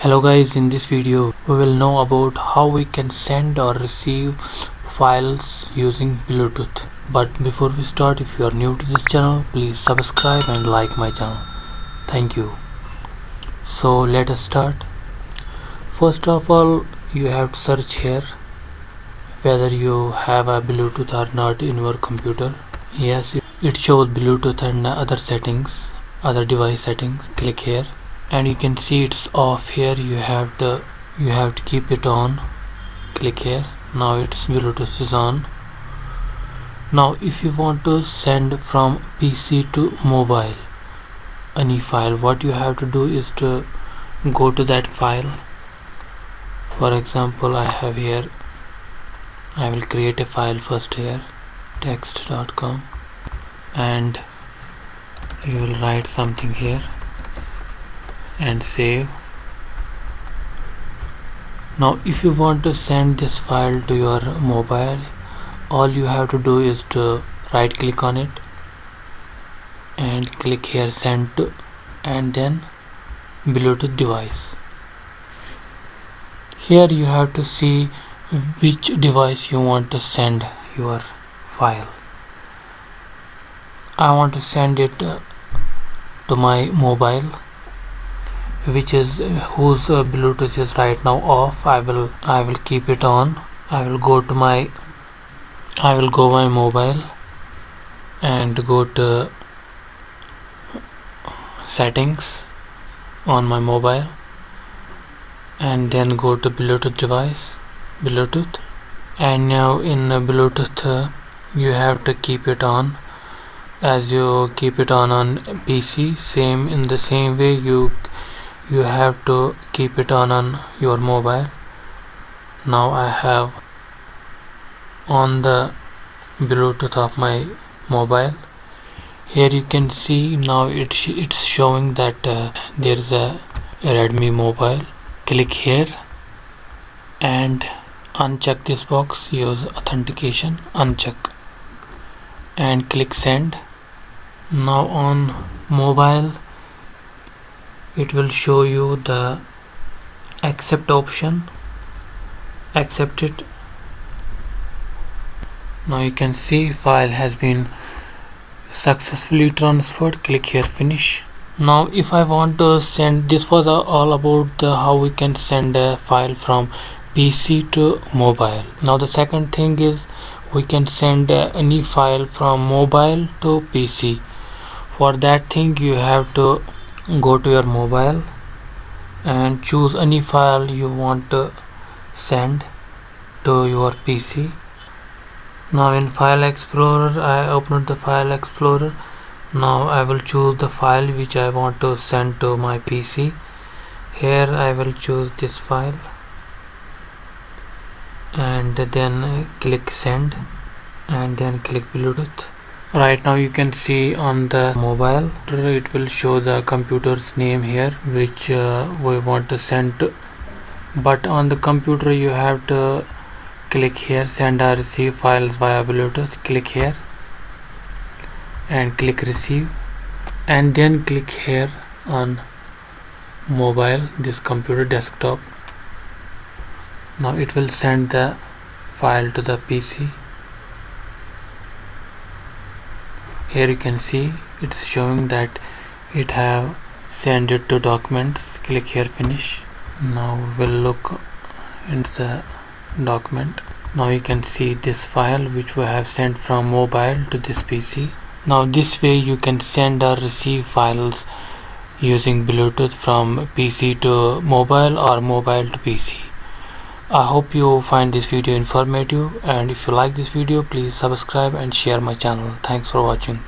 Hello guys, in this video we will know about how we can send or receive files using Bluetooth. But before we start, if you are new to this channel, please subscribe and like my channel. Thank you. So let us start. First of all, you have to search here whether you have a Bluetooth or not in your computer. Yes, it shows Bluetooth and other settings, other device settings. Click here and you can see it's off here. You have to keep it on. Click here. Now its Bluetooth is on. Now if you want to send from PC to mobile any file, what you have to do is to go to that file. For example, I have here, I will create a file first here, text.com, and you will write something here and save. Now if you want to send this file to your mobile, all you have to do is to right click on it and click here send to, and then Bluetooth device. Here you have to see which device you want to send your file. I want to send it to my mobile, which is whose Bluetooth is right now off. I will keep it on. I will go my mobile and go to settings on my mobile and then go to Bluetooth device, Bluetooth, and now in Bluetooth you have to keep it on as you keep it on PC. Same in the same way you have to keep it on your mobile. Now I have on the Bluetooth of my mobile. Here you can see now it's showing that there's a Redmi mobile. Click here and uncheck this box, use authentication, uncheck, and click send. Now on mobile it will show you the accept option. Accept it. Now you can see file has been successfully transferred. Click here finish. Now if I want to send, this was all about how we can send a file from PC to mobile. Now the second thing is we can send any file from mobile to PC. For that thing you have to go to your mobile and choose any file you want to send to your PC. Now in File Explorer, I opened the File Explorer. Now I will choose the file which I want to send to my PC. Here I will choose this file and then click send and then click Bluetooth. Right now you can see on the mobile it will show the computer's name here which we want to send to, but on the computer you have to click here send or receive files via Bluetooth. Click here and click receive and then click here on mobile, this computer desktop. Now it will send the file to the PC. Here you can see it's showing that it have sent it to documents. Click here finish. Now we'll look into the document. Now you can see this file which we have sent from mobile to this PC. Now this way you can send or receive files using Bluetooth from PC to mobile or mobile to PC. I hope you find this video informative, and if you like this video, please subscribe and share my channel. Thanks for watching.